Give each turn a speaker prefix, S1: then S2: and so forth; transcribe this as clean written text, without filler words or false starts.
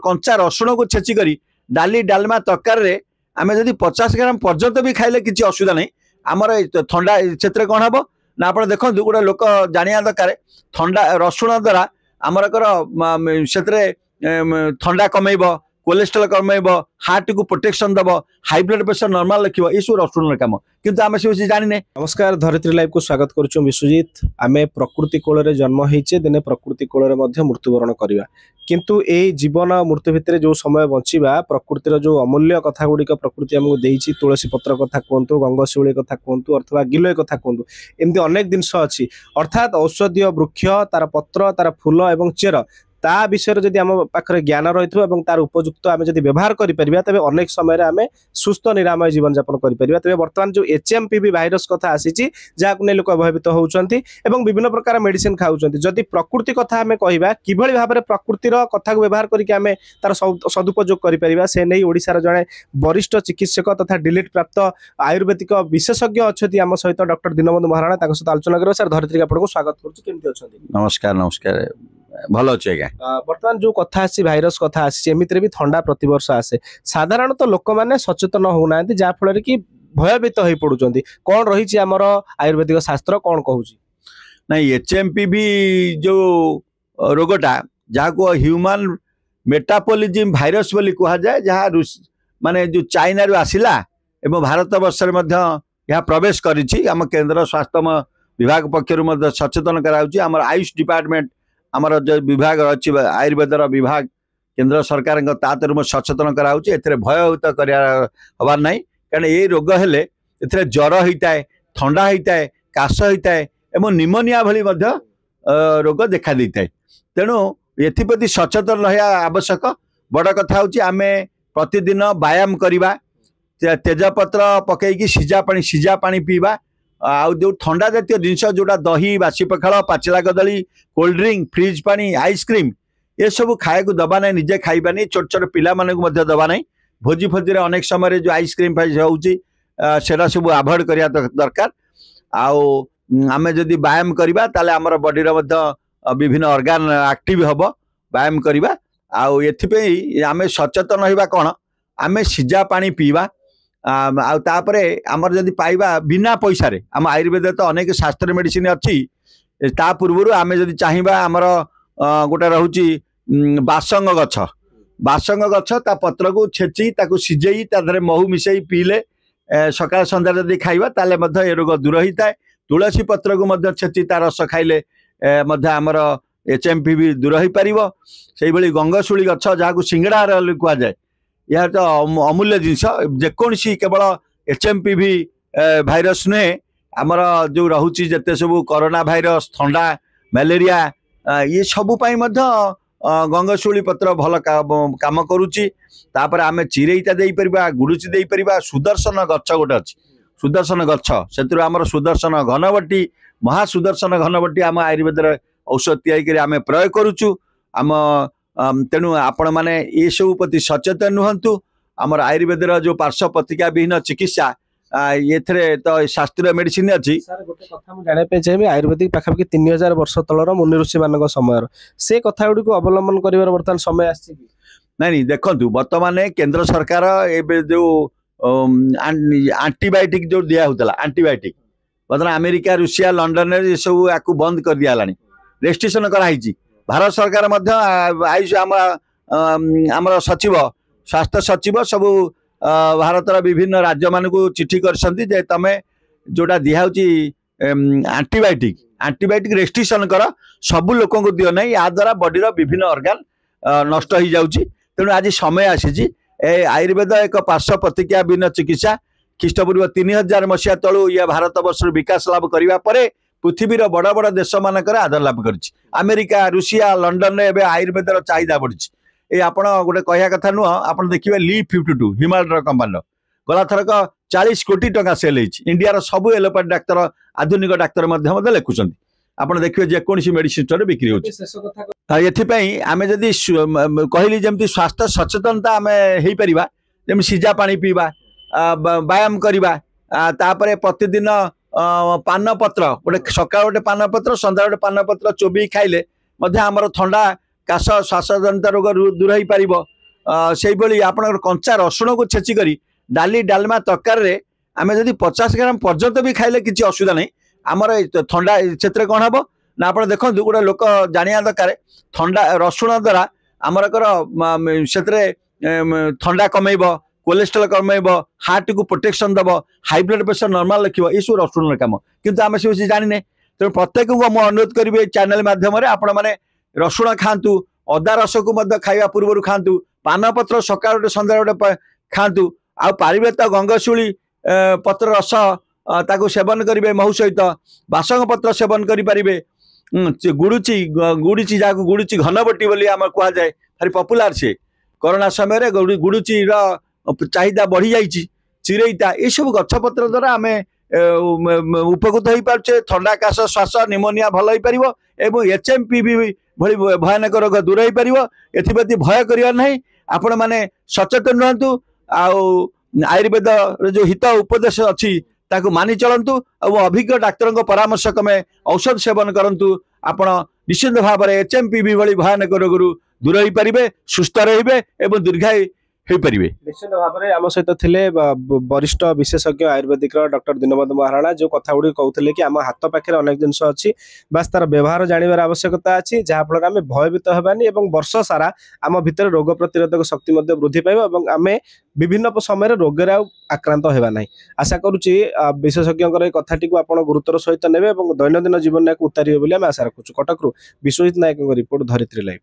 S1: कंचा रसुण को छेची करी डाली डालमा तरकार रे आमे जदि 50 ग्राम पर्यंत भी खाइले किसी असुविधा नहीं आमर थंडा से कौन हम ना आप देखो गोटे लोक जाना दरकार थंडा रसुण द्वारा आमर से थंडा कमेब कोलेस्ट्रॉल कमेब हार्ट को प्रोटेक्शन दब हाई ब्लड प्रेशर नॉर्मल रखिबो ये सब रसुण काम किंतु आमे से जानि ने।
S2: नमस्कार धरित्री लाइव को स्वागत करूँ विश्वजीत आमे प्रकृति कोल रे जन्म होइचे दिने प्रकृति कोल रे मध्य मृत्युवरण करवा किंतु ए जीवन मृत्यु भितर जो समय बंचिबा प्रकृतिर जो अमूल्य कथा गुड़िक प्रकृति आमको देइछि तुलसी पत्र कथा कहतु गंगशिउली कथा कहतु अथवा गिलोय कथा कहतु एमती अनेक जिनस अच्छी अर्थात औषधीय वृक्ष तार पत्र तार फूल एवं चेर ता विषय जदि आम पाखे ज्ञान रही तार उपयुक्त आम जब व्यवहार करें तेज अनेक समय आम सुस्थ निरामय जीवन यापन करें तेज बर्तमान जो HMPV भाइरस कथा आसी जहाँ लोक भयभीत होती विभिन्न प्रकार मेडिसिन खाऊँ जदि प्रकृति कथा आम कह कि भाव में प्रकृतिर कथा को व्यवहार करके तार सदुपयोग करें से नहीं ओडिशार जड़े वरिष्ठ चिकित्सक तथा डिलीट प्राप्त आयुर्वेदिक विशेषज्ञ अच्छा आम सहित डॉक्टर दीनबंधु महाराणा सहित आलोचना करें। सर धरित्री आपको स्वागत करुँच
S1: नमस्कार नमस्कार भल अच्छे आज्ञा
S2: बर्तमान जो कथा आसी भाइरस कथा आसी एमितिरे भी ठंडा प्रतिवर्ष आसे साधारणतः लोक मैंने सचेतन होना जहाँफल कि भयभीत हो पड़ुंट कौन रही आमर आयुर्वेदिक शास्त्र कौन कहूँ
S1: नहीं HMPV जो रोगटा जहाँ को ह्यूमन मेटाबॉलिज्म भाइरस बोली कह जाए जहाँ माने जो चाइना रू आसिला एवं भारत वर्ष यहाँ प्रवेश करिछि आम केंद्र स्वास्थ्य विभाग पक्षर सचेतन कराउछि आमर आयुष डिपार्टमेंट आमर जो विभाग अच्छी आयुर्वेदर विभाग केंद्र सरकार तातर सचेतन कराउछि एथिरे भयभीत करवार नहीं कारण ये रोग हेले एथिरे ज्वर होता है ठंडा होता है काश होता है एवं निमोनिया भली मध्य रोग देखा देता है तेणु एथिप्रति सचेतन रहा आवश्यक बड़ कथा हूँ आम प्रतिदिन व्यायाम करवा तेजपत्र पकईकी सिजा पानी पीवा आउ जो ठंडा जातीय जिनस जोटा दही बासी पखाड़ पाचिला कदली कोल्ड ड्रिंक फ्रिज पानी आइसक्रीम ये सब खाया दबा ना निजे खाइबानी छोट छोट पिला मानक दबा ना भोजी फोजी अनेक समय जो आइसक्रीम फाइस होउची सेटा सब अवॉइड करिया दरकार आमे जदि व्यायाम करबा ताले हमर बॉडी रो विभिन्न ऑर्गन एक्टिव हबो व्यायाम करबा आउ एथिपई आमे सचेतन होइबा कोन आमे सिजा पानी पीवा आपर आमर जदि पाइबा बिना पैसा रे आम आयुर्वेद तो अनेक शास्त्र मेडिसिन अच्छी ता पूर्व आम जदि चाहिए आमर गोटे रोचे बासंग गछ ता पत्र को छेची ताकू सिझेई ताधरे महू मिसई पीले सकाळ संध्या जदि खाइबा ताले मध्य ए रोग दूर होता है तुलसी पत्र को मध्य छेची ता रस खाइले मध्य आमर HMPV दूर हो पारिबो सेहि भली गंगशिउली गछ जहाँ सिंगड़ा कह जाए यह तो अमूल्य जिनस जेकोसी केवल HMPV भाइरस नुहे आमर जो रोचे जिते सब कोरोना भाइरस ठंडा मलेरिया ये सबुपाई गंगशिउली पत्र भल काम करुच्ची आम चिरेईटा दे पार गुड़ुची दे पार सुदर्शन गछ गोटे अच्छी सुदर्शन गछ से आमर सुदर्शन घनबटी महासुदर्शन घनबटी आम आयुर्वेद औषध तैयारी प्रयोग करुचु आम तेणु आपण मैंने ये सब प्रति सचेतन नुहतु आमर आयुर्वेद जो पार्श्व प्रतिक्रिया विहीन चिकित्सा ये तो शास्त्रीय मेडिसिन अच्छी
S2: गोटे कथा जानापी चाहिए आयुर्वेदिक पाखापाखि 3000 वर्ष तलर मुनि ऋषि मान समय से कथा गुड़ी अवलंबन कर बर्तमान समय
S1: नहीं देखु बर्तमान केंद्र सरकार ए जो आंटीबायोटिक जो दिया होता आंटीबायोटिक बर्तमान अमेरिका रूसिया लंडन ये सब या बंद कर दिया रेस्ट्रिक्शन कराई भारत सरकार आयुष आमर सचिव स्वास्थ्य सचिव सब भारतर विभिन्न राज्य मान को चिठी कर तमें जोटा दिखाई आंटीबायोटिक रेस्ट्रिक्शन कर सबू लोक दियो ना या द्वारा बॉडी विभिन्न ऑर्गन नष्ट हो जाऊँगी तेणु आज समय आसी आयुर्वेद एक पार्श्व प्रतिक्रिया विहीन चिकित्सा ख्रीष्टपूर्व 3000 मसीहा तलू ये भारत वर्ष विकास लाभ करने पृथ्वीर बड़ बड़ देश मानक आदर लाभ कर अमेरिका रूसिया लंडन में आयुर्वेदर चाहिदा बढ़ी ये आपड़ गोटे कहया कथा नुह आप देखिए Li52 हिमालय कंपानी गला थरक 40 कोटी टका सेल इंडिया सब एलोपैथ डाक्तर आधुनिक डाक्तर लिखुं आप देखिए जेकोसी मेडिसिन स्टोर बिक्री होती आम जदि कहली जमी स्वास्थ्य सचेतनता आम हो पार जमी सिजा पानी पीवा व्यायाम करवा प्रतिदिन पान पत्र गोटे सका गोटे पान पत्र सन्ध्या गोटे पान पत्र चोबी खाइले आमर ठंडा काश श्वासजनित रोग दूर हो पार से भाई आप कंचा रसुण को छेचिक डाली डालमा तरकारी आम जब 50 ग्राम पर्यंत भी खाइले किसी असुविधा नहीं आमर थंडा से कौन हम ना आप देखो गोटे लोक जाना दरकार थंडा रसुण द्वारा आमर से थंडा कमेब कोलेस्ट्रॉल कमेब हार्ट को प्रोटेक्शन दब हाई ब्लड प्रेशर नॉर्मल रखियो ये सब रसुण काम किंतु आम से जाने तेणु प्रत्येक को मुझे अनुरोध करी चैनल मध्यम आपण मैंने रसुण खातु अदा रस को खावा पूर्व खातु पान पत्र सका सन्ध्या गोटे खातु आ पारे तो गंगशिउली पत्र रस ताको सेवन करेंगे महू सहित बासंग पत्र सेवन करेंगे गुड़ुची गुड़ुची जहाँ गुड़ुची घनबटी बोली आम कह जाए भारी पपुलार से कोरोना समय गुड़ुची चाहिदा बढ़ी जाइए चिरईता ये सब गछपत्र द्वारा आम उपकृत हो पारे थंडा काश श्वास निमोनिया भल हो पार और HMPV भली भयानक रोग दूर हो पार एप्रति भय करना नहीं आपण मैंने सचेतन रुहतु आयुर्वेद जो हित उपदेश अच्छी ताकू मानि चलतु और अभिज्ञ डाक्तर परामर्श क्रमे औषध सेवन करंतु आपण निश्चित भाव में HMPV भली भयानक रोग दूर हो पारे सुस्थ रे और दीर्घायु हो पारे।
S2: निश्चित भाव में आम सहित थे वरिष्ठ विशेषज्ञ आयुर्वेदिक डॉक्टर दीनबंधु महाराणा जो कथा गुड़ी कहते कि आम हाथ पाखे अनेक जिनस अच्छी बास तार व्यवहार जानवर आवश्यकता अच्छी जहाँफल आम भयभीत होबानी और वर्ष सारा आम भितर रोग प्रतिरोधक शक्ति वृद्धि पाइब और आम विभिन्न समय रोगे आक्रांत होगा ना आशा करुच्ची विशेषज्ञ कथाटी को आप गुरुत्वर सहित नेबे और दैनंदिन जीवन में उतारे आशा रखुचु। कटकरू विश्वजित नायक रिपोर्ट धरित्री लाइव।